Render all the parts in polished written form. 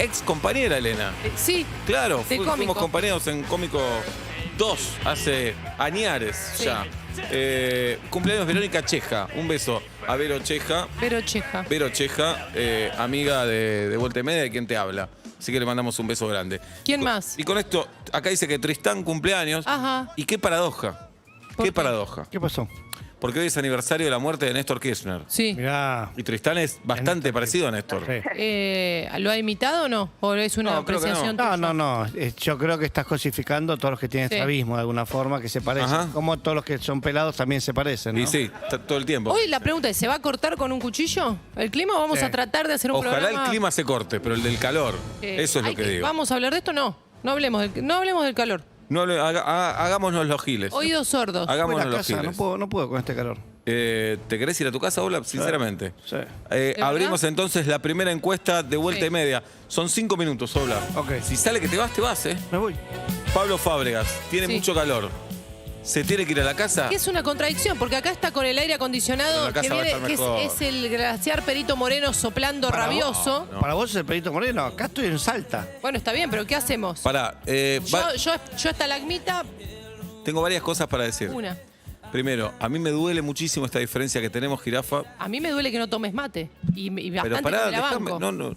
ex compañera, Elena. Sí. Claro, de fuimos cómico. compañeros en Cómico 2 hace añares Sí. ya. Cumpleaños Verónica Cheja. Un beso a Vero Cheja. Pero Cheja. Vero Cheja, amiga de Vuelta y Media, de quien te habla. Así que le mandamos un beso grande. ¿Quién más? Y con esto, acá dice que Tristán cumpleaños. Ajá. Y qué paradoja. ¿Por Qué qué? paradoja. ¿Qué pasó? Porque hoy es aniversario de la muerte de Néstor Kirchner. Sí. Mirá. Y Tristán es bastante parecido a Néstor. Sí. ¿Lo ha imitado o no? ¿O es una No, creo que apreciación No, tuya? no. Yo creo que estás cosificando a todos los que tienen Sí. estrabismo de alguna forma, que se parecen. Ajá. Como todos los que son pelados también se parecen, ¿no? Y sí, todo el tiempo. Hoy la pregunta es, ¿se va a cortar con un cuchillo el clima o vamos Sí. a tratar de hacer un Ojalá programa? el clima se corte, pero el del calor. Eso es lo Hay que digo. ¿Vamos a hablar de esto? No. No hablemos del calor. No, hagámonos los giles. Oídos sordos. Voy a Hagámonos la los casa, giles. no puedo con este calor. ¿Te querés ir a tu casa, Ola? Sinceramente. Sí. Abrimos entonces la primera encuesta de Vuelta Sí. y Media. Son 5 minutos, Ola. Ok. Si sale que te vas, ¿eh? Me voy. Pablo Fábregas, tiene Sí. mucho calor. ¿Se tiene que ir a la casa? Que es una contradicción, porque acá está con el aire acondicionado, Pero la casa que, va a viene, estar que es, mejor. es el glaciar Perito Moreno soplando Para vos. rabioso. No. Para vos es el Perito Moreno. Acá estoy en Salta. Bueno, está bien, pero ¿qué hacemos? Pará, Yo esta lagmita, tengo varias cosas para decir. una. Primero, a mí me duele muchísimo esta diferencia que tenemos, Jirafa. A mí me duele que no tomes mate. Y Pero bastante pará, que me la dejame. banco. No.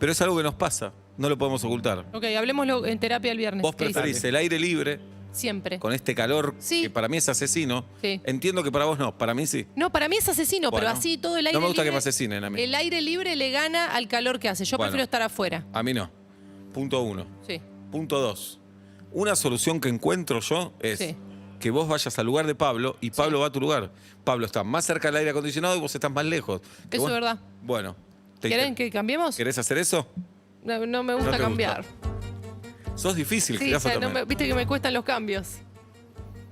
Pero es algo que nos pasa. No lo podemos ocultar. Ok, hablemoslo en terapia el viernes. Vos ¿Qué dice? preferís el aire libre, Siempre. con este calor, Sí. que para mí es asesino. Sí. Entiendo que para vos no, para mí sí. No, para mí es asesino, Bueno, pero así todo el aire no me gusta libre, que me asesinen a mí. El aire libre le gana al calor que hace. Yo Bueno. prefiero estar afuera. A mí no. Punto 1. Sí. Punto 2. Una solución que encuentro yo es Sí. que vos vayas al lugar de Pablo y Pablo va a tu lugar. Pablo está más cerca del aire acondicionado y vos estás más lejos. Que Eso vos- es verdad. Bueno. ¿Quieren que cambiemos? ¿Querés hacer eso? No me gusta te cambiar. Sos difícil, Sí, Jirafa, o sea, también. viste que me cuestan los cambios.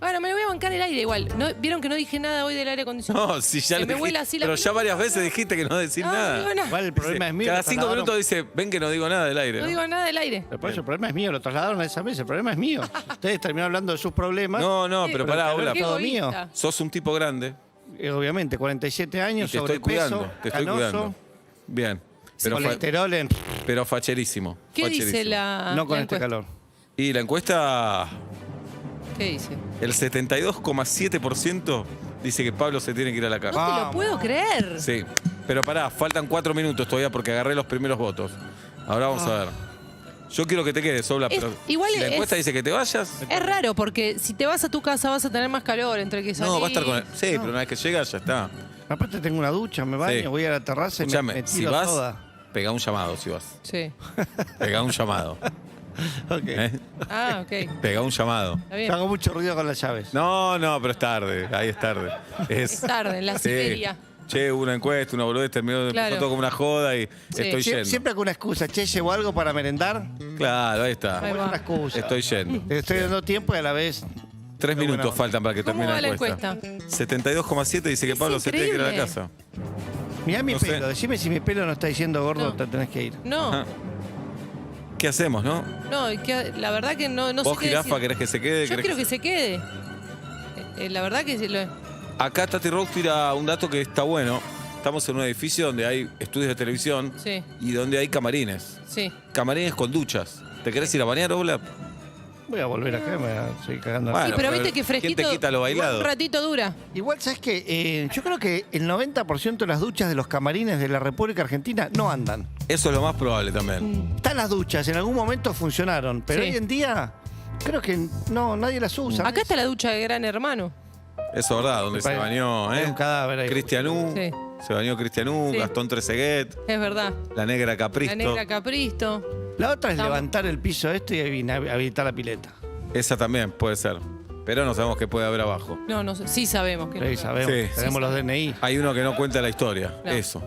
Ahora me voy a bancar el aire igual. ¿Vieron que no dije nada hoy del aire acondicionado? No, si ya Que le me dijiste- huela así la pero ya pelota. varias veces dijiste que no decís No, nada. no digo nada. Igual el problema es mío. Cada lo 5 trasladaron- minutos dice, ven que no digo nada del aire. No ¿no? digo nada del aire. Pero por eso el problema es mío, lo trasladaron a esa mesa, el problema es mío. Ustedes terminaron hablando de sus problemas. No, Sí, pero pero pará, el calor Ola. Qué todo mío. egoísta. Sos un tipo grande Obviamente, 47 y años, te estoy sobrepeso, cuidando. Te estoy canoso, cuidando. Bien. Pero, colesterol en... pero facherísimo. ¿Qué dice facherísimo. la No con la este encuesta? calor. Y la encuesta, ¿Qué dice? el 72,7% dice que Pablo se tiene que ir a la No casa. te lo Vamos. puedo creer. Sí. Pero pará, faltan 4 minutos todavía porque agarré los primeros votos. Ahora vamos a ver. Yo quiero que te quedes, Obla, Es- pero igual si la es- encuesta dice que te vayas, Es raro porque si te vas a tu casa vas a tener más calor entre que salir. no, va a estar con él. Sí, pero una vez que llegas ya está. Aparte tengo una ducha, me baño, Sí. voy a la terraza y me Escúchame, si tiro vas, toda. pegá un llamado si vas. Sí. Pegá un llamado. Ok. ¿eh? Ah, ok. Pegá un llamado. Está bien. Hago mucho ruido con las llaves. No, pero es tarde. Ahí es tarde. Es tarde, en la Sí. Siberia. Che, hubo una encuesta, una boludez, terminó Claro. empezó todo como una joda y estoy yendo. Siempre con una excusa. Che, ¿llevo algo para merendar? Claro, ahí está. Ahí Es va. una excusa. Estoy yendo. Te estoy dando tiempo y a la vez... 3 Qué buena minutos onda. faltan para que ¿Cómo termine va la la encuesta. 72,7 dice que Es Pablo se tiene que ir a la increíble. casa. Mirá mi No sé. pelo, decime si mi pelo no está diciendo gordo, No. te tenés que ir. No, Ajá. ¿Qué hacemos, no? no, la verdad que no sé ¿Vos, qué Jirafa, decir. querés que se quede? Yo ¿Querés quiero que se quede. La verdad que Acá Tati Rock tira un dato que está bueno. Estamos en un edificio donde hay estudios de televisión sí, y donde hay camarines. sí. Camarines con duchas. ¿Te querés ir a bañar, Obla? Voy a volver acá, me voy a seguir cagando. Bueno, Sí, pero pero viste que ¿quién te fresquito. quita lo bailado? Un ratito dura. Igual, ¿sabes qué? Yo creo que el 90% de las duchas de los camarines de la República Argentina no andan. Eso es lo más probable también. Están las duchas, en algún momento funcionaron, pero Sí. hoy en día creo que no, nadie las usa. Acá está la ducha de Gran Hermano. Eso es verdad, donde se Hay- bañó, hay un cadáver ahí. Cristianú. Sí. Se bañó Cristianú, Sí. Gastón Trezeguet, Es verdad. la negra Capristo. La negra Capristo. La otra es Estamos- levantar el piso este y habilitar la pileta. Esa también puede ser. Pero no sabemos qué puede haber abajo. No sé. Sí sabemos que no. Ahí sabemos, Sí. tenemos los DNI. Hay uno que no cuenta la historia. No. Eso.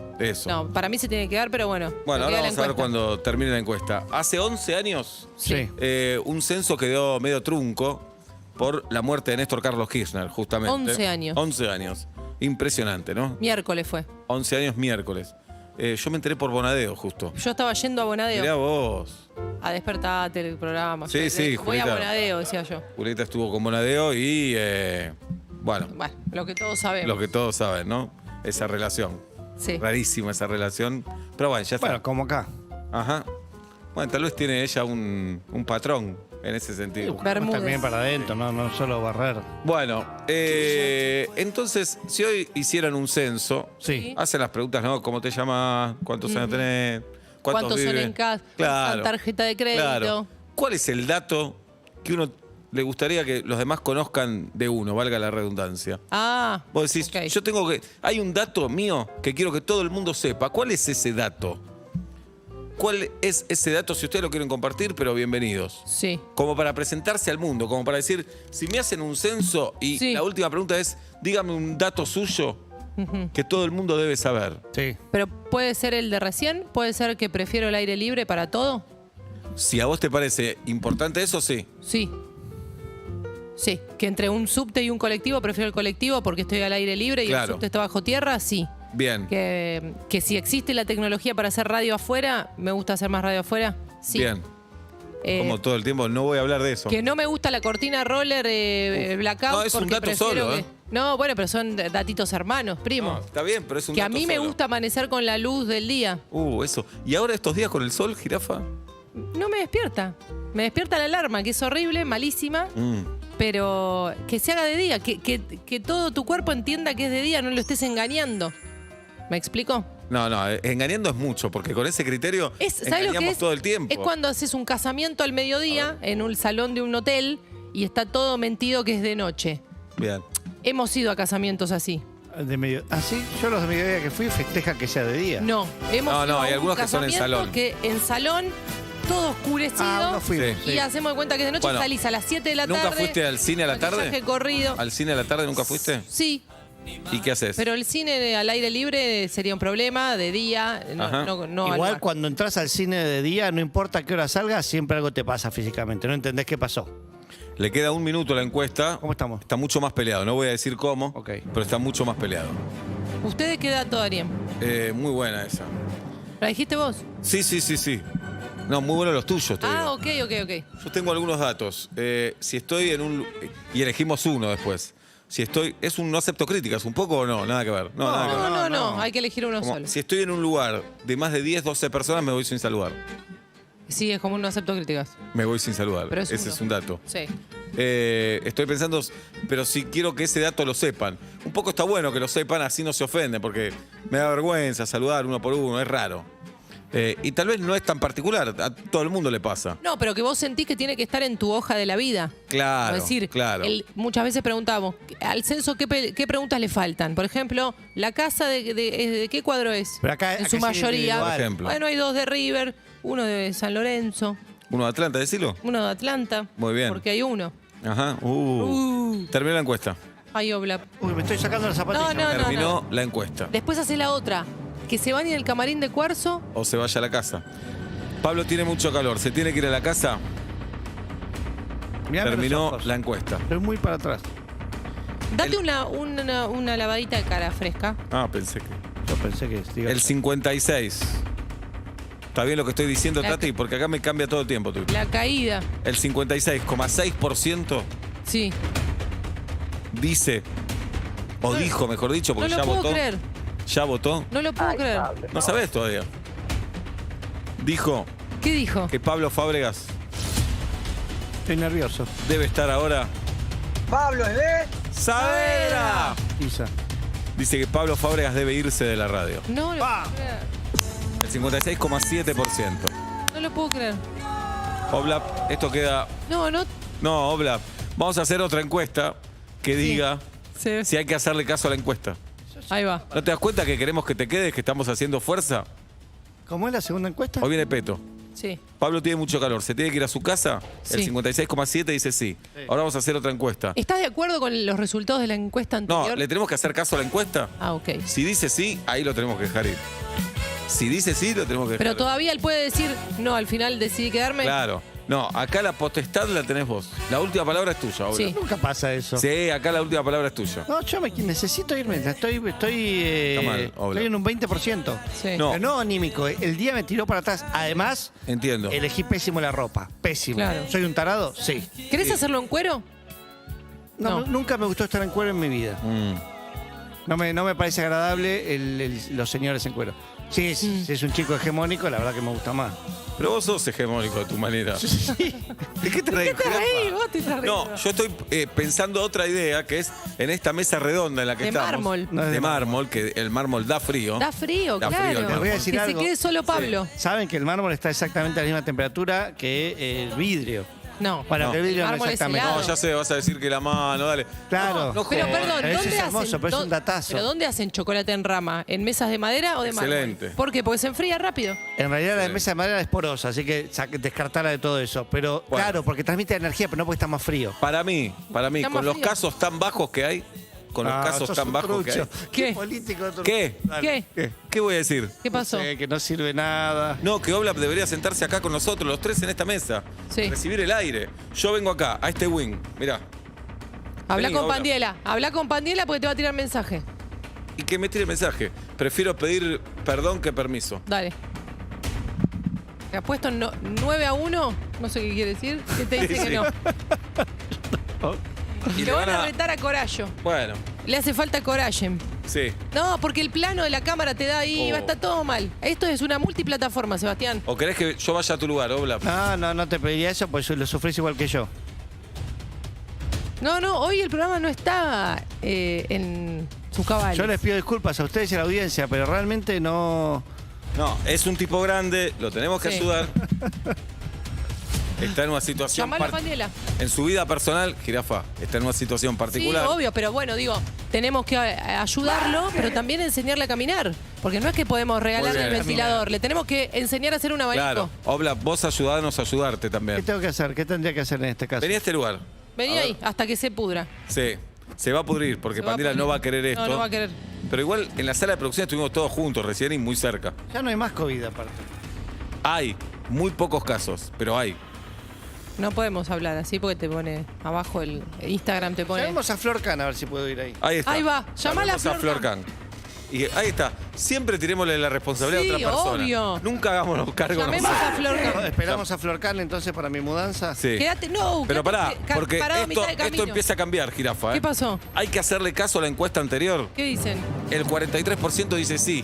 No, para mí se tiene que dar, pero bueno. Bueno, lo ahora queda la vamos a ver encuesta. cuando termine la encuesta. Hace 11 años, Sí. un censo quedó medio trunco por la muerte de Néstor Carlos Kirchner, justamente. 11 años. 11 años. Impresionante, ¿no? Miércoles fue. 11 años miércoles. Yo me enteré por Bonadeo, justo. Yo estaba yendo a Bonadeo. Mirá vos. A despertarte el programa. Sí, Yo, sí, voy a Julieta. Bonadeo, decía yo. Julieta estuvo con Bonadeo y, bueno, Bueno, lo que todos sabemos. lo que todos saben, ¿no? Esa relación. Sí. Rarísima esa relación. Pero bueno, ya está. Bueno, como acá. Ajá. Bueno, tal vez tiene ella un patrón en ese sentido. Bermúdez. También para adentro, no solo barrer. Bueno, entonces, si hoy hicieran un censo, Sí. hacen las preguntas, ¿no? ¿Cómo te llamas? ¿Cuántos años tenés? ¿Cuántos son viven? en casa? Claro. Tarjeta de crédito. Claro. ¿Cuál es el dato que uno le gustaría que los demás conozcan de uno, valga la redundancia? Ah. Vos decís, ok. yo tengo que. Hay un dato mío que quiero que todo el mundo sepa. ¿Cuál es ese dato? ¿Cuál es ese dato? Si ustedes lo quieren compartir, pero bienvenidos. Sí. Como para presentarse al mundo, como para decir, si me hacen un censo y Sí. la última pregunta es, dígame un dato suyo que todo el mundo debe saber. Sí. Pero puede ser el de recién, puede ser que prefiero el aire libre para todo. Si a vos te parece importante eso, sí. Sí. Sí, que entre un subte y un colectivo prefiero el colectivo porque estoy al aire libre y Claro. el subte está bajo tierra, sí. Bien. Que si existe la tecnología para hacer radio afuera, me gusta hacer más radio afuera, sí. Bien. Eh, Como todo el tiempo, no voy a hablar de eso. que no me gusta la cortina roller blackout. No, es un porque dato prefiero solo, que- ¿eh? No, bueno, pero son datitos hermanos, No, primos. está bien, pero es un Que a dato mí me solo. gusta amanecer con la luz del día. Eso. ¿Y ahora estos días con el sol, jirafa? No me despierta. Me despierta la alarma, que es horrible, malísima, pero que se haga de día, que todo tu cuerpo entienda que es de día, no lo estés engañando. ¿Me explico? No, engañando es mucho, porque con ese criterio ¿Sabes lo engañamos que es? todo el tiempo. Es cuando haces un casamiento al mediodía en un salón de un hotel y está todo mentido que es de noche. Bien. Hemos ido a casamientos así. De medio. Ah, sí, yo los de mediodía que fui festejan que sea de día. No, hemos No, ido a hay un algunos que son en casamiento salón. que en salón, todo oscurecido. Ah, no fui. Sí. Y hacemos de cuenta que de noche Bueno, salís a las 7 de la tarde. ¿Nunca fuiste al cine a la tarde? Maquillaje corrido. ¿Al cine a la tarde nunca fuiste? Sí, ¿Y qué haces? pero el cine al aire libre sería un problema, de día, Ajá. no al Igual bar. cuando entras al cine de día, no importa a qué hora salgas, siempre algo te pasa físicamente. No entendés qué pasó. Le queda un minuto a la encuesta. ¿Cómo estamos? Está mucho más peleado. No voy a decir cómo, Ok. pero está mucho más peleado. ¿Ustedes qué dato darían? Muy buena esa. ¿La dijiste vos? Sí. No, muy buenos los tuyos, te Ah, digo. ok. Yo tengo algunos datos. Si estoy en un... Y elegimos uno después. Si estoy... ¿Es un no acepto críticas un poco o no? Nada que ver. No, nada que ver. No, hay que elegir uno Como, solo. si estoy en un lugar de más de 10, 12 personas, me voy sin saludar. Sí, es como un no acepto críticas. Me voy sin saludar. Pero es Ese uno. es un dato. Sí. Estoy pensando, pero si quiero que ese dato lo sepan. Un poco está bueno que lo sepan, así no se ofenden, porque me da vergüenza saludar uno por uno, es raro. Y tal vez no es tan particular, a todo el mundo le pasa. No, pero que vos sentís que tiene que estar en tu hoja de la vida. Claro, Es decir, claro. muchas veces preguntamos, al censo, ¿qué preguntas le faltan? Por ejemplo, ¿la casa de qué cuadro es? Pero acá- en acá su es mayoría. individual. Por ejemplo. Bueno, hay 2 de River, uno de San Lorenzo, ¿Uno de Atlanta, decilo? uno de Atlanta. Muy bien. Porque hay uno. Ajá. Terminó la encuesta. Ay, Oblap. Uy, me estoy sacando las zapatillas. No. Terminó la encuesta. Después hace la otra, que se van en el camarín de cuarzo. O se vaya a la casa. Pablo tiene mucho calor, ¿se tiene que ir a la casa? Mirame los Terminó ojos. la encuesta. Estoy muy para atrás. Date una lavadita de cara fresca. Ah, pensé que... Yo pensé que... digo, El 56. ¿Está bien lo que estoy diciendo, La- Tati? Porque acá me cambia todo el tiempo. Tú. La caída. El 56,6% Sí. dice, o dijo, mejor dicho, No porque lo ya puedo votó. creer. Ya votó. No lo puedo creer. No sabés todavía. Dijo ¿Qué dijo? que Pablo Fábregas Estoy nervioso. debe estar ahora. Pablo es de... ¡Saavedra! Isa. Dice que Pablo Fábregas debe irse de la radio. No lo Pa. puedo creer. El 56,7%. No lo puedo creer. Oblap, esto queda. No. No, Oblap. Vamos a hacer otra encuesta que diga Sí. si hay que hacerle caso a la encuesta. Ahí va. ¿No te das cuenta que queremos que te quedes, que estamos haciendo fuerza? ¿Cómo es la segunda encuesta? Hoy viene Peto. Sí. Pablo tiene mucho calor, ¿se tiene que ir a su casa? El Sí. 56,7 dice sí. Ahora vamos a hacer otra encuesta. ¿Estás de acuerdo con los resultados de la encuesta No, anterior? ¿le tenemos que hacer caso a la encuesta? Ah, ok. Si dice sí, ahí lo tenemos que dejar ir. Si dice sí, lo tenemos que dejar Pero ir. todavía él puede decir, no, al final decidí quedarme. Claro. No, acá la potestad la tenés vos. La última palabra es tuya, Oblap. Sí. Nunca pasa eso. Sí, acá la última palabra es tuya. No, yo necesito irme. Estoy Está mal, Oblap. estoy en un 20%. Sí. No. Pero no anímico. El día me tiró para atrás. Además, Entiendo. elegí pésimo la ropa. Pésimo. Claro. ¿Soy un tarado? Sí. ¿Querés hacerlo en cuero? No, No. Nunca me gustó estar en cuero en mi vida. Mm. No me parece agradable los señores en cuero. Sí, si es un chico hegemónico, la verdad que me gusta más. Pero vos sos hegemónico de tu manera. ¿De qué te reís? ¿Qué te reís? Vos te estás No, riendo. yo estoy pensando otra idea que es en esta mesa redonda en la que De estamos. mármol. No es De de mármol, que el mármol da frío. Da frío, Da claro. frío el Les voy a decir que algo. se quede solo Pablo. Saben que el mármol está exactamente a la misma temperatura que el vidrio. No. Bueno, No. que el vidrio El no mármol es exactamente. helado. No, ya sé, vas a decir que la mano, dale. Claro. No, Pero joder. perdón, Eso ¿dónde es hacen? hermoso, pero es un datazo. ¿Pero dónde hacen chocolate en rama? ¿En mesas de madera o de mármol? Excelente. ¿Por qué? Porque se enfría rápido. En realidad la Sí. mesa de madera es porosa, así que descartala de todo eso. Pero Bueno. claro, porque transmite energía, pero no porque está más frío. Para mí, Está con más los frío. casos tan bajos que hay, con los casos sos tan un bajos que hay. trucho. ¿Qué? ¿Qué político? trucho. ¿Qué? Dale. ¿Qué? ¿Qué voy a decir? ¿Qué pasó? No sé, que no sirve nada. No, que Oblap debería sentarse acá con nosotros, los tres en esta mesa. Sí. Recibir el aire. Yo vengo acá, a este wing. Mirá. Habla Vení, con Oblap. Pandiela. Habla con Pandiela porque te va a tirar mensaje. Y que me tire mensaje. Prefiero pedir perdón que permiso. Dale. ¿Te ha puesto 9-1? No sé qué quiere decir. ¿Qué te dice Sí, que sí. no? Y Le van a retar a Corallo. Bueno, Le hace falta Corallen. sí. No, porque el plano de la cámara te da ahí, Oh. va a estar todo mal. Esto es una multiplataforma, Sebastián. ¿O querés que yo vaya a tu lugar, Oblap? No te pediría eso, pues lo sufrís igual que yo. No, hoy el programa no está en su cabal. Yo les pido disculpas a ustedes y a la audiencia, pero realmente no. No, es un tipo grande, lo tenemos que Sí. ayudar. Está en una situación. Llamalo a Pandiela. En su vida personal, Jirafa, está en una situación particular. Sí, obvio, pero bueno, digo, tenemos que ayudarlo, pero también enseñarle a caminar. Porque no es que podemos regalarle el bien. ventilador, le tenemos que enseñar a hacer un abanico. Claro. Oblap, vos ayudanos a ayudarte ¿Qué también. tengo que hacer? ¿Qué tendría que hacer en este caso? Vení a este lugar. Vení A ahí, ver. hasta que se pudra. Sí. Se va a pudrir porque Se va a Pandila pudrir. no va a querer esto. No va a querer. Pero igual en la sala de producción estuvimos todos juntos recién y muy cerca. Ya no hay más COVID aparte. Hay muy pocos casos, pero hay. No podemos hablar así porque te pone abajo el Instagram, te pone. Llamemos a Flor Can a ver si puedo ir ahí. Ahí está. Ahí va. Llamala a Llamemos Flor Can. Y ahí está. Siempre tirémosle la responsabilidad Sí, a otra persona. obvio. Nunca hagámonos cargo Llamemos nosotros. a Flor Can. Esperamos a Flor Can entonces para mi mudanza. Sí. Quédate, no, Pero pará, porque parado a esto, mitad de esto camino. empieza a cambiar, Jirafa. ¿eh? ¿Qué pasó? Hay que hacerle caso a la encuesta anterior. ¿Qué dicen? El 43% dice sí.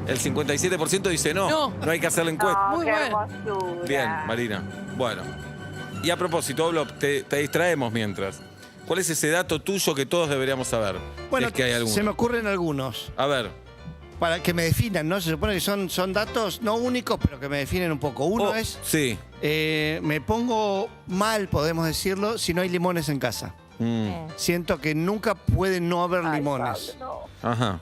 El 57% dice no. No. No hay que hacer la encuesta. Muy qué bueno. hermosura. Bien, Marina. Bueno. Y a propósito, Oblap, te distraemos mientras. ¿Cuál es ese dato tuyo que todos deberíamos saber? Bueno, Si es que hay alguno. se me ocurren algunos. A ver. Para que me definan, ¿no? Se supone que son datos no únicos, pero que me definen un poco. Uno Oh, es, Sí. me pongo mal, podemos decirlo, si no hay limones en casa. Mm, Siento que nunca puede no haber Ay, limones. Pablo, Ajá.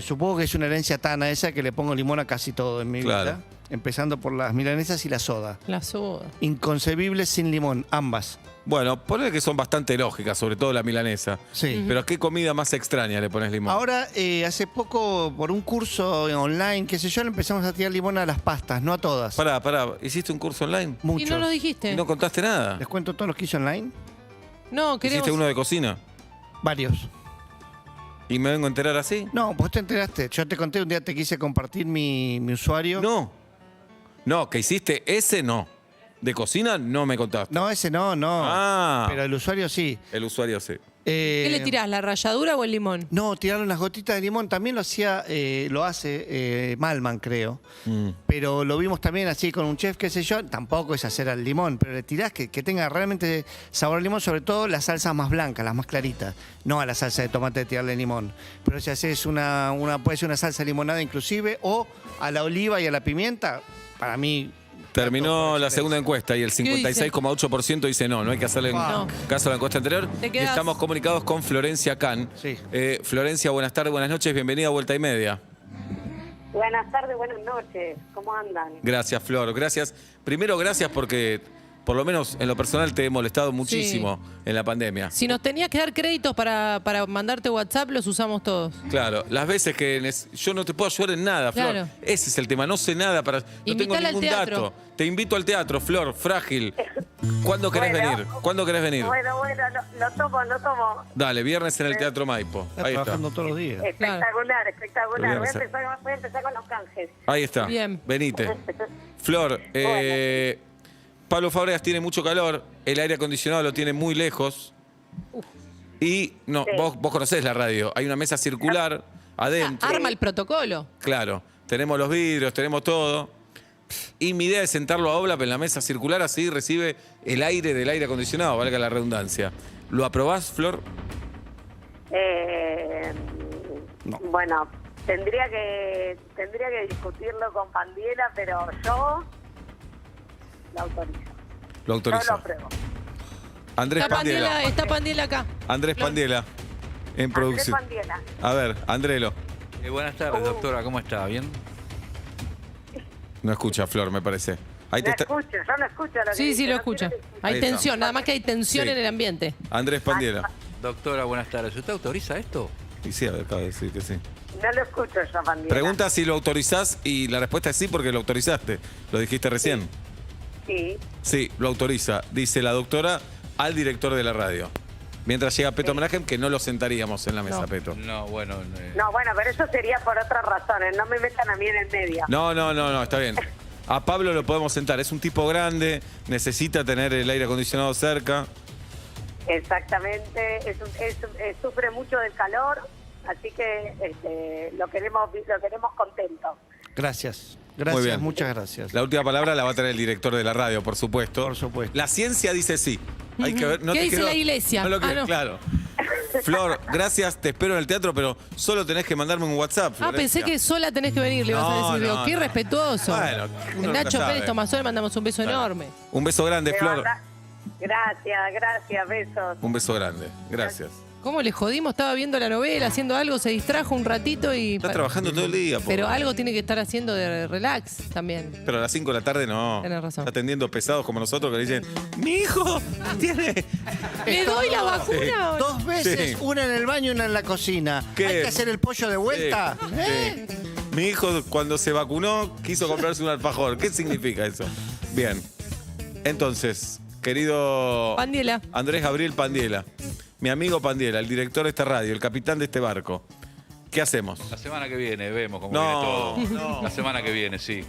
Supongo que es una herencia tan a esa que le pongo limón a casi todo en mi Claro. vida. Empezando por las milanesas y la soda. La soda. Inconcebibles sin limón, ambas. Bueno, ponele que son bastante lógicas, sobre todo la milanesa. Sí. Pero ¿a qué comida más extraña le pones limón? Ahora, hace poco, por un curso online, qué sé yo, le empezamos a tirar limón a las pastas, no a todas. Pará. ¿Hiciste un curso online? Muchos. Y no nos dijiste. ¿Y no contaste nada? ¿Les cuento todos los que hice online? No, queremos. ¿Hiciste uno de cocina? Varios. ¿Y me vengo a enterar así? No, vos te enteraste. Yo te conté un día, te quise compartir mi usuario. No. No, que hiciste ese no. De cocina no me contaste. No, ese no. Ah. Pero el usuario sí. El usuario sí. ¿Qué le tirás, la ralladura o el limón? No, tiraron unas gotitas de limón. También lo hace Malman, creo. Mm. Pero lo vimos también así con un chef, qué sé yo. Tampoco es hacer al limón, pero le tirás que tenga realmente sabor a limón, sobre todo las salsas más blancas, las más claritas. No a la salsa de tomate de tirarle limón. Pero si haces puede ser una salsa limonada inclusive, o a la oliva y a la pimienta, para mí... Terminó la excelente. segunda encuesta y el 56,8% dice no hay que hacerle No. caso a la encuesta anterior. Te Y quedás- estamos comunicados con Florencia Can. Sí. Florencia, buenas tardes, buenas noches, bienvenida a Vuelta y Media. Buenas tardes, buenas noches. ¿Cómo andan? Gracias, Flor, gracias. Primero, gracias porque, por lo menos en lo personal, te he molestado muchísimo en la pandemia. Si nos tenías que dar créditos para mandarte WhatsApp, los usamos todos. Claro, las veces que yo no te puedo ayudar en nada, Flor. Claro. Ese es el tema, no sé nada para. No tengo Invitala al ningún teatro. dato. Te invito al teatro, Flor, frágil. ¿Cuándo querés Bueno. venir? ¿Cuándo querés venir? Bueno, lo tomo. Dale, viernes en el Teatro Maipo. Está Ahí está. trabajando todos los días. Espectacular. Lo voy a Voy a hacer. empezar con los canjes. Ahí está. Bien. Venite. Flor, Pablo Fábregas tiene mucho calor, el aire acondicionado lo tiene muy lejos. Y no, Sí. vos conocés la radio. Hay una mesa circular adentro. Arma el protocolo. Claro. tenemos los vidrios, tenemos todo. Y mi idea es sentarlo a Oblap en la mesa circular, así recibe el aire del aire acondicionado, valga la redundancia. ¿Lo aprobás, Flor? Bueno, tendría que discutirlo con Pandiela, pero yo lo autorizo. Lo autorizo. Yo lo apruebo. Andrés Pandiela. Está Pandiela acá. Andrés Pandiela, en producción. Andrés Pandiela. A ver, Andrelo. Buenas tardes, doctora, ¿cómo está? ¿Bien? No escucha, Flor, me parece. Ahí te No está... escucho, yo no escucho lo que Sí, dice, sí, lo no escucha. quiero que- Ahí Hay está. tensión, nada más que hay tensión Sí. en el ambiente. Andrés Pandiela. Doctora, buenas tardes. ¿Usted autoriza esto? Y sí, a ver, acaba de decir que sí. No lo escucho yo, Pandiela. Pregunta si lo autorizás y la respuesta es sí porque lo autorizaste. Lo dijiste recién. Sí. Sí, lo autoriza, dice la doctora al director de la radio. Mientras llega Peto Menahem, que no lo sentaríamos en la mesa, No. Peto. No, bueno. No, bueno, pero eso sería por otras razones. No me metan a mí en el medio. No, está bien. A Pablo lo podemos sentar. Es un tipo grande, necesita tener el aire acondicionado cerca. Exactamente. Sufre mucho del calor, así que lo queremos contento. Gracias. Muy Gracias, bien. muchas gracias. La última palabra la va a tener el director de la radio, por supuesto. Por supuesto. La ciencia dice sí. Hay que ver. No ¿Qué te dice quiero- la iglesia? No lo Ah, quiero, no. claro. Flor, gracias, te espero en el teatro, pero solo tenés que mandarme un WhatsApp. Ah, pensé Florencia. que sola tenés que venir, le vas a No, decir. Digo, no, qué no. respetuoso. Bueno, uno nunca Nacho sabe. Pérez Tomazón, le mandamos un beso enorme. Un beso grande, De Flor. verdad. Gracias, besos. Un beso grande. Gracias. ¿Cómo le jodimos? Estaba viendo la novela, haciendo algo, se distrajo un ratito y... Está trabajando todo el día, pobre. Pero algo tiene que estar haciendo de relax también. Pero a las 5 de la tarde no. Tenés razón. Está atendiendo pesados como nosotros que le dicen, mi hijo tiene... ¿Le doy la vacuna o no? 2 veces, Sí. una en el baño y una en la cocina. ¿Qué? ¿Hay que hacer el pollo de vuelta? Sí, sí. Mi hijo cuando se vacunó quiso comprarse un alfajor. ¿Qué significa eso? Bien. Entonces, querido Pandiela. Andrés Gabriel Pandiela, mi amigo Pandiela, el director de esta radio, el capitán de este barco. ¿Qué hacemos? La semana que viene vemos cómo No, viene todo. no. La semana que viene, sí.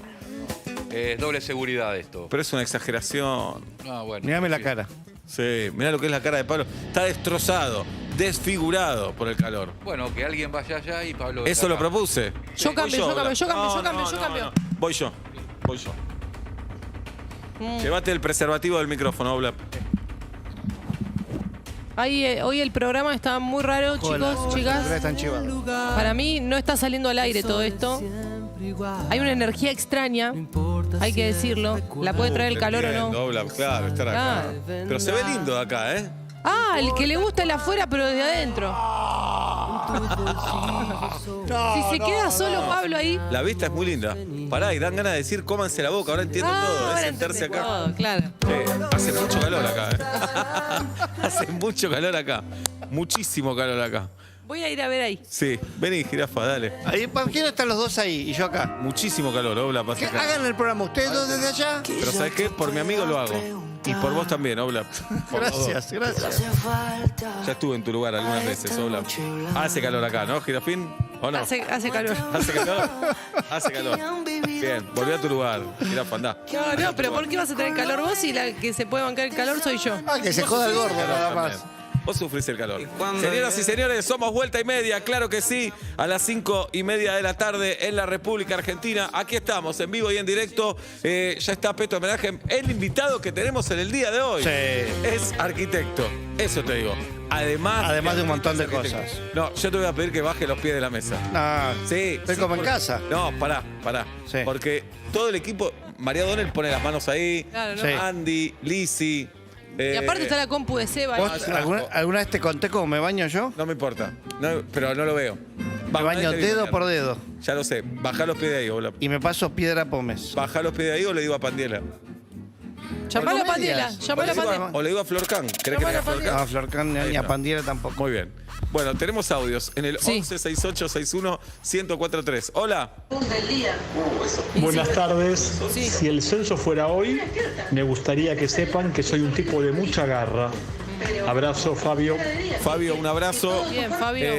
Es doble seguridad esto. Pero es una exageración. No, bueno. Mírame la sí. cara. Sí, mirá lo que es la cara de Pablo. Está destrozado, desfigurado por el calor. Bueno, que alguien vaya allá y Pablo... Eso lo acá. propuse. Yo Voy cambio, yo cambio, yo cambio, No, yo cambio, no, yo no, cambio. no. Voy yo. Llévate el preservativo del micrófono, Oblap. Hoy el programa está muy raro, Hola. chicos, chicas. Están chivados. Para mí no está saliendo al aire todo esto. Hay una energía extraña, hay que decirlo. ¿La puede traer el calor o no? Oblap, claro, estar acá. Claro. Pero se ve lindo de acá, ¿eh? Ah, el que le gusta el afuera, pero desde adentro. Si se queda solo Pablo ahí. La vista es muy linda. Pará, y dan ganas de decir, cómanse la boca. Ahora entiendo todo. Es ahora sentarse entendés acá. todo, claro. Hace mucho calor acá, ¿eh? Hace mucho calor acá. Muchísimo calor acá. Voy a ir a ver ahí. Sí, vení, jirafa, dale. Ahí, ¿por qué no están los dos ahí y yo acá? Muchísimo calor, Oblap. Que pasa acá. hagan el programa ustedes dos desde allá. Pero ¿sabes qué? Por mi amigo lo hago. Y por vos también, Oblap. Por los dos. Gracias, gracias. Ya estuve en tu lugar algunas veces, Oblap. Hace calor acá, ¿no, Jirafín? ¿O no? Hace calor. ¿Hace calor? Hace calor. Bien, volví a tu lugar. Jirafa, andá. No, pero ¿por qué vas a tener calor vos y la que se puede bancar el calor soy yo? Ah, que se joda el gordo, Calor nada también. más. Vos sufrís el calor. Señoras y señores, somos Vuelta y Media, claro que sí, a las 5:30 de la tarde en la República Argentina. Aquí estamos, en vivo y en directo. Ya está Peto Menahem. El invitado que tenemos en el día de hoy Sí. es arquitecto. Eso te digo. Además De un montón de arquitecto. cosas. No, yo te voy a pedir que baje los pies de la mesa. No, Sí. estoy sí, como en porque- casa. No, pará. Sí. Porque todo el equipo, María Donel pone las manos ahí. Claro, ¿no? Sí. Andy, Lizzy. Y aparte está la compu de Seba. ¿Vos es un alguna, asco. alguna vez te conté cómo me baño yo? No me importa, no, pero no lo veo. Me baño dedo por dedo. Ya lo sé, bajá los pies de ahí, Oblap. Y me paso piedra pómez. Bajá los pies de ahí o le digo a Pandiela. Llamalo a no me Pandela, digas. llamalo a O le digo Pandela. o le digo a Florcan. ¿Crees que Llamalo tenga a Pandela. No, Florcan? Florcan Ahí ni a está. Pandiera tampoco. Muy bien. Bueno, tenemos audios en el Sí. 11 68 61 1043. Hola. Buenas tardes. Sí. Si el censo fuera hoy, me gustaría que sepan que soy un tipo de mucha garra. Abrazo, Fabio. Fabio, un abrazo. Bien, Fabio.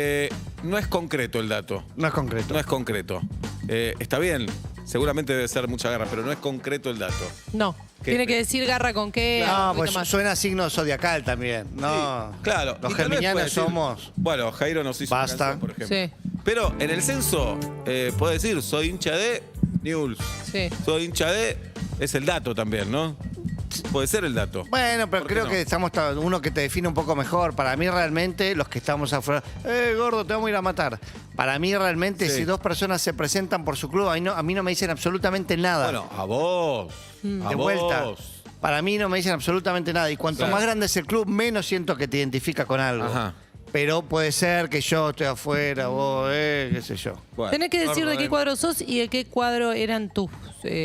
No es concreto el dato. No es concreto. No es concreto. Está bien, seguramente debe ser mucha guerra, pero no es concreto el dato. No, ¿Qué? tiene que decir garra con qué. No, un pues poquito más. suena signo zodiacal también. No. Sí, claro. Los Y tal vez puede geminianos decir- somos. Bueno, Jairo nos hizo una Basta. canción, por ejemplo. Sí. Pero en el censo, puedo decir, soy hincha de Newell's. Sí. Soy hincha de... Es el dato también, ¿no? Puede ser el dato. Bueno, pero ¿Por qué creo no? que estamos uno que te define un poco mejor. Para mí realmente, los que estamos afuera, gordo, te vamos a ir a matar. Para mí realmente, Sí. si dos personas se presentan por su club, a mí no me dicen absolutamente nada. Bueno, a vos. A de vuelta. vos. Para mí no me dicen absolutamente nada. Y cuanto Claro. más grande es el club, menos siento que te identifica con algo. Ajá. Pero puede ser que yo estoy afuera, vos, qué sé yo. Bueno, Tenés que decir de qué gordo, cuadro sos y de qué cuadro eran tus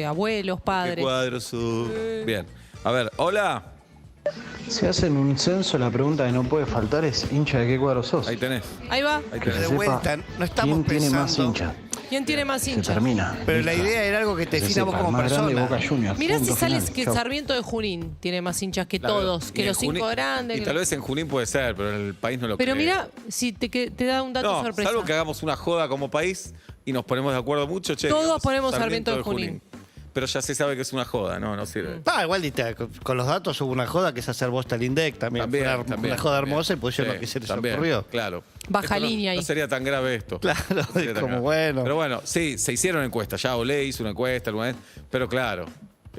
abuelos, ¿Qué padres. cuadro sos? Bien. A ver, hola. Si hacen un censo, la pregunta que no puede faltar es hincha de qué cuadro sos. Ahí tenés. Ahí va. Ahí Pero tenés. de Sepa vuelta, no estamos ¿Quién tiene más pensando- hincha? ¿Quién tiene más Se hinchas? termina. Pero la Listo. idea era algo que te Que defina vos sepa, como más grande persona. Boca Juniors. Mirá si Punto sales final. que Chau. Sarmiento de Junín tiene más hinchas que Claro. todos, Y que en los 5 Junín- grandes. Y que tal los- vez en Junín puede ser, pero en el país no lo Pero creo. mirá, si te da un dato No, sorpresa. salvo que hagamos una joda como país y nos ponemos de acuerdo mucho, che. Todos digamos, ponemos Sarmiento de Junín. Pero ya se sabe que es una joda, no sirve. Igual con los datos hubo una joda que es hacer Bosta al INDEC también. También, Fue una también, joda también. hermosa y pues yo Sí, lo que se les también, ocurrió. Claro. Baja Esto no- línea ahí. No sería tan grave esto. Claro, No sería tan como grave. bueno. Pero bueno, sí, se hicieron encuestas. Ya Olé hizo una encuesta alguna vez. Pero claro.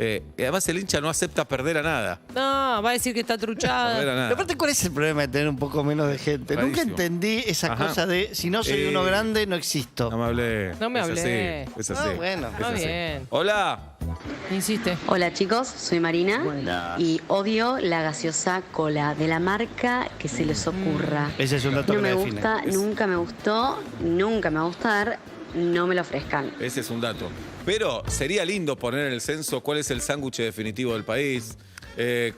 Y además el hincha no acepta perder a nada. No, va a decir que está Perder a truchada. Pero nada. aparte, ¿cuál es el problema de tener un poco menos de gente? Nunca Rarísimo. entendí esa Ajá. cosa de si no soy uno grande, no existo. No me hablé. No me Es hablé. así, es así. Ah, bueno. Es Está así. bien. Hola. Insiste. Hola chicos, soy Marina y odio la gaseosa cola de la marca que se les ocurra. Ese es un dato No que me la define. gusta, nunca me gustó, nunca me va a gustar, no me lo ofrezcan. Ese es un dato. Pero sería lindo poner en el censo cuál es el sándwich definitivo del país,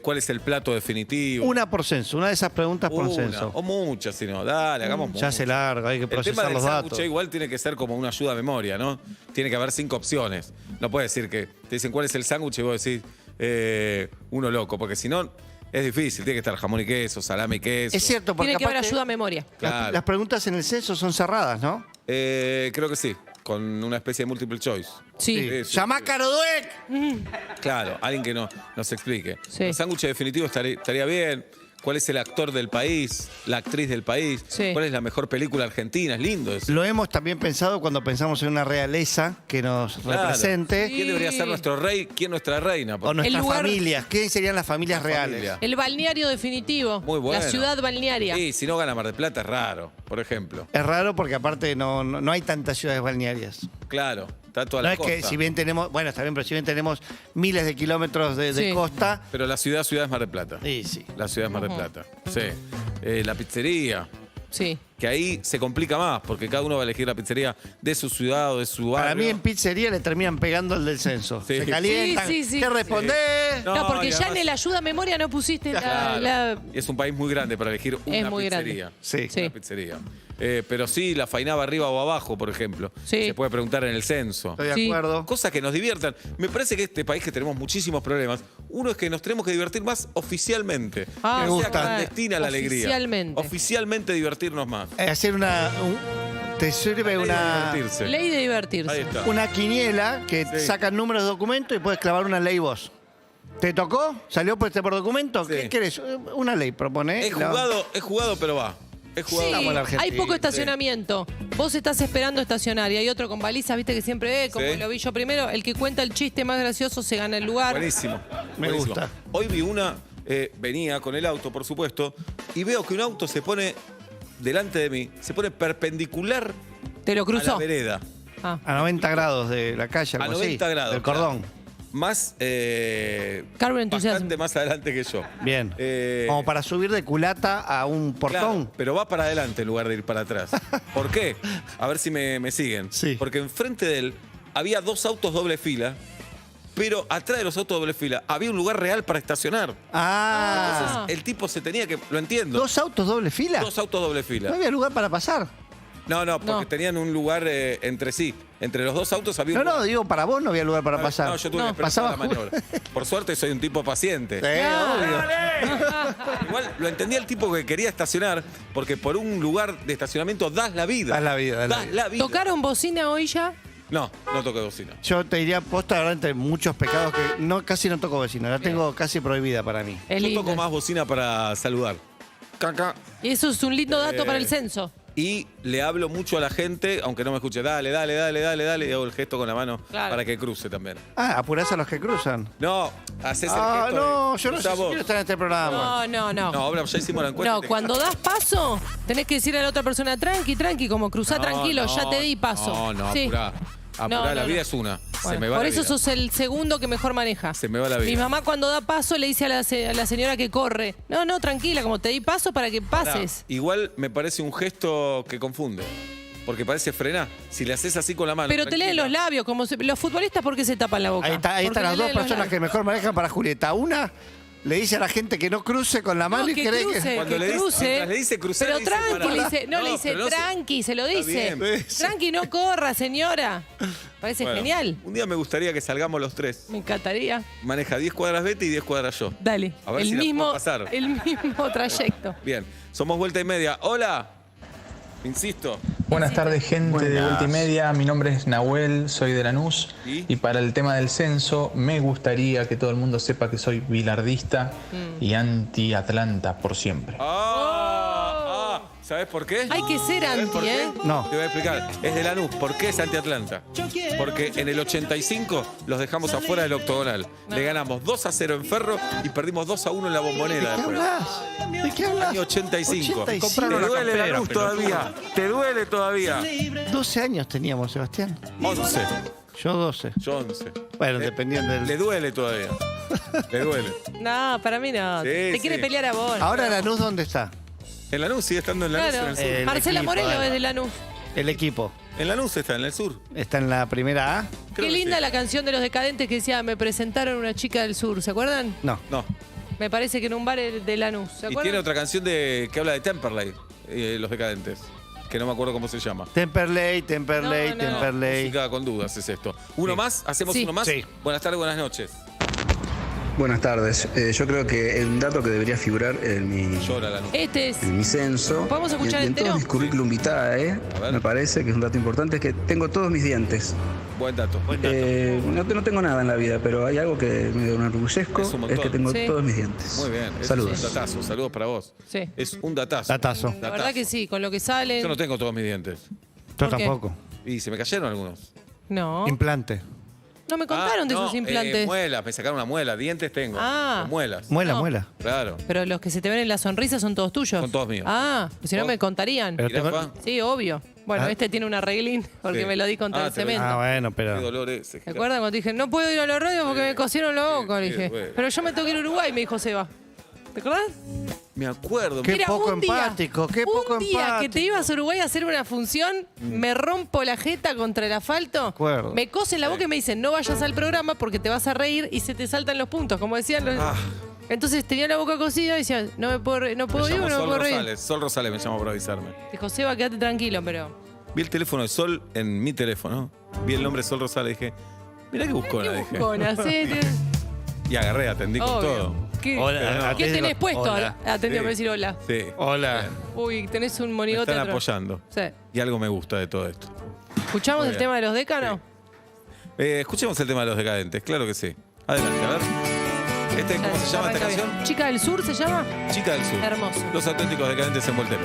cuál es el plato definitivo. Una por censo, una de esas preguntas por Una, censo. o muchas, si no. Dale, hagamos Ya se muchas. larga, hay que El tema procesar del los sándwich datos. igual tiene que ser como una ayuda a memoria, ¿no? Tiene que haber 5 opciones. No puede decir que te dicen cuál es el sándwich y vos decís uno loco, porque si no es difícil. Tiene que estar jamón y queso, salame y queso. Es cierto, porque Tiene que haber aparte, ayuda a memoria. Claro. las preguntas en el censo son cerradas, ¿no? Creo que sí, con una especie de multiple choice. Sí. Sí. Llamá a Caroduec. Claro, alguien que nos explique. Sí. El sándwich definitivo estaría bien. ¿Cuál es el actor del país? ¿La actriz del país? Sí. ¿Cuál es la mejor película argentina? Es lindo eso. Lo hemos también pensado cuando pensamos en una realeza que nos Claro. represente. Sí. ¿Quién debería ser nuestro rey? ¿Quién nuestra reina? O nuestras lugar- familias. ¿Quiénes serían las familias reales? familia. El balneario definitivo. Muy bueno. La ciudad balnearia. Sí, si no gana Mar del Plata es raro, por ejemplo. Es raro porque aparte no hay tantas ciudades balnearias. Claro, está toda No la es costa. que si bien tenemos, bueno, está bien, pero si bien tenemos miles de kilómetros de Sí. costa, Pero la ciudad es Mar del Plata. sí, sí. La ciudad es Mar del Plata. Sí. La pizzería. Sí. Que ahí se complica más, porque cada uno va a elegir la pizzería de su ciudad o de su barrio. Para mí en pizzería le terminan pegando el del censo. Sí. Se calientan. Sí, sí, sí. ¿Qué respondés? No, No, porque y ya además- en el ayuda a memoria no pusiste Claro. la- Y es un país muy grande para elegir una muy grande. pizzería. Sí. Sí. Una pizzería. Pero sí, la fainaba arriba o abajo, por ejemplo. Sí. Se puede preguntar en el censo. Estoy de Sí. acuerdo. Cosas que nos diviertan. Me parece que este país que tenemos muchísimos problemas, uno es que nos tenemos que divertir más oficialmente. Ah, que me no gusta. sea clandestina la alegría. Oficialmente. Oficialmente divertirnos más. Hacer te sirve una, Divertirse. ley de divertirse. Ahí está. una quiniela que Sí. sacan números de documento y puedes clavar una ley vos. ¿Te tocó? ¿Salió por documento? Sí. ¿Qué querés? Una ley, propone. He jugado, pero va. He jugado. Sí, Estamos en Argentina. hay poco estacionamiento. Vos estás esperando estacionar y hay otro con balizas, viste que siempre ve, como Sí. lo vi yo primero, el que cuenta el chiste más gracioso se gana el lugar. Buenísimo. Me Buenísimo. gusta. Hoy vi una, venía con el auto, por supuesto, y veo que un auto se pone delante de mí, se pone perpendicular Te lo a la cruzó. vereda. Ah. A 90 grados de la calle, A algo así, 90 grados. del cordón. Más, Cargo entusiasmo. bastante más adelante que yo. Bien. Eh, Como para subir de culata a un portón. Claro, pero va para adelante en lugar de ir para atrás. ¿Por qué? A ver si me siguen. Sí. Porque enfrente de él había 2 autos doble fila, pero atrás de los autos doble fila había un lugar real para estacionar. Ah. Entonces el tipo se tenía que... Lo entiendo. ¿Dos autos doble fila? 2 autos doble No fila. había lugar para pasar. No, porque No. tenían un lugar entre sí. Entre los 2 autos había un No, lugar. digo, para vos no había lugar para pasar. No, yo tuve que esperar pasaba la maniobra. Por suerte soy un tipo paciente. Sí, obvio. Igual lo entendía el tipo que quería estacionar, porque por un lugar de estacionamiento das la vida. Das la vida, das la Das vida. la vida. ¿Tocaron bocina hoy ya? No toqué bocina. Yo te diría, posta, ¿verdad? Entre muchos pecados que casi no toco vecino. La tengo casi prohibida para mí. Es Yo lindo. toco más bocina para saludar. Caca. Y eso es un lindo dato para el censo. Y le hablo mucho a la gente, aunque no me escuche. Dale, dale, dale, dale, dale. Y hago el gesto con la mano Claro. para que cruce también. Ah, apurás a los que cruzan. No, haces el Ah, gesto. no, yo no sé cruzá si vos. quiero estar en este programa. No. No, ahora ya hicimos la encuesta. No, y te- cuando das paso, tenés que decirle a la otra persona, tranqui, como cruzá No, tranquilo, no, ya te di paso. No, Sí. apurá. Apurá, la vida es una. Bueno, se me va por la eso vida. sos el segundo que mejor maneja. Se me va la vida. Mi mamá cuando da paso le dice a la señora que corre, no, tranquila, como te di paso para que Pará, pases. igual me parece un gesto que confunde. Porque parece frenar. Si le haces así con la mano. Pero te leen tranquila. los labios, como los futbolistas, ¿por qué se tapan la boca? Ahí Porque están las le dos leen los personas que labios. mejor manejan para Julieta. Una le dice a la gente que no cruce con la mano No, y que cree cruce, que... Cuando que le dice- cruce. mientras le dice cruzar, pero le dice tranqui, pará. le dice, no, le dice pero no se- tranqui, se lo dice. bien. Tranqui, no corra, señora. Parece Bueno, genial. Un día me gustaría que salgamos los tres. Me encantaría. Maneja 10 cuadras Betty y 10 cuadras yo. Dale. A ver el si la mismo, puedo pasar. el mismo trayecto. Bien, somos vuelta y media. Hola. Insisto. Buenas tardes, gente de Vuelta y Media. Mi nombre es Nahuel, soy de Lanús. ¿Y? Y para el tema del censo, me gustaría que todo el mundo sepa que soy bilardista y anti-Atlanta por siempre. ¿Sabes por qué? Hay que ser ¿Sabés anti, por qué? ¿eh? No. Te voy a explicar. Es de Lanús. ¿Por qué es anti-Atlanta? Porque en el 85 los dejamos afuera del octogonal. Le ganamos 2-0 en Ferro y perdimos 2-1 en la Bombonera. ¿De qué después. hablas? ¿De qué hablas? Año 85. 85. Te duele Lanús todavía. Te duele todavía. 12 años teníamos, Sebastián. 11. Yo 12. Yo 11. Bueno, dependiendo Le del... duele todavía. Le duele. No, para mí no. Sí, Te quiere sí. pelear a vos. Ahora Lanús, ¿dónde está? En Lanús sigue estando en Lanús, Claro. en el sur. El Marcela equipo, Moreno dale. es de Lanús. El equipo. En Lanús está, en el sur. Está en la primera A. Creo Qué que linda sí. la canción de Los Decadentes que decía, me presentaron una chica del sur, ¿se acuerdan? No. No. Me parece que en un bar de Lanús, ¿se Y acuerdan? tiene otra canción que habla de Temperley, Los Decadentes. Que no me acuerdo cómo se llama. Temperley, No. Temperley. Música con dudas es esto. ¿Uno más? ¿Hacemos Sí. uno más? Sí. Buenas tardes, buenas noches. Buenas tardes. Yo creo que un dato que debería figurar Llora Lanús. Este es. en mi censo ¿Podemos escuchar y en entero? todos mis currículum vitae, A ver. me parece que es un dato importante, es que tengo todos mis dientes. Buen dato. No tengo nada en la vida, pero hay algo que me enorgullezco, Es un montón. es que tengo Sí. todos mis dientes. Muy bien. Es Saludos. un datazo. Saludos para vos. Sí. Es un datazo. Datazo. La verdad que sí, con lo que sale. Yo no tengo todos mis dientes. Yo ¿Por qué? tampoco. Y se me cayeron algunos. No. Implante. No me contaron de no, esos implantes. Muelas, me sacaron una muela. Dientes tengo. Ah. Muelas. Muela, No. muela. Claro. Pero los que se te ven en la sonrisa son todos tuyos. Son todos míos. Ah, pues si no ¿Vos? me contarían. Pero tengo- Jirafa. Sí, obvio. Bueno, Ah. este tiene un arreglín porque Sí. me lo di contra Ah, el te lo- cemento. Ah, bueno, Qué pero... dolor ese. ¿Te acuerdas cuando te dije, no puedo ir a la radio porque me cosieron la boca? Le sí, dije, bueno. pero yo me tengo que ir a Uruguay, me dijo Seba. ¿Te acuerdas? Me acuerdo. Qué Mira, poco un día- empático, qué poco Un día que empático. te ibas a Uruguay a hacer una función, me rompo la jeta contra el asfalto, acuerdo. me cosen la boca y me dicen, no vayas al programa porque te vas a reír y se te saltan los puntos, como decían los... Ah. Entonces tenía la boca cosida y decía, no me puedo, no puedo Me ir, llamo no me Sol puedo reír. Rosales. Sol Rosales me llamó para avisarme. Dijo, Seba, quédate tranquilo, pero... Vi el teléfono de Sol en mi teléfono. Vi el nombre Sol Rosales y dije, mirá qué buscona, dije. Buscona, sí, Y agarré, atendí con obvio. todo. ¿Qué, Hola, ¿Qué tenés puesto? Hola. Atendió Sí. a decir hola. Sí. Hola. Uy, tenés un Me monigote están atrás. apoyando. Sí. Y algo me gusta de todo esto. ¿Escuchamos Muy el bien. tema de los décanos? Escuchemos el tema de los decadentes, claro que sí. Adelante, a ver. ¿Cómo se llama esta Arranca bien. canción? ¿Chica del Sur se llama? Chica del Sur. Hermoso. Los auténticos decadentes en Voltaire.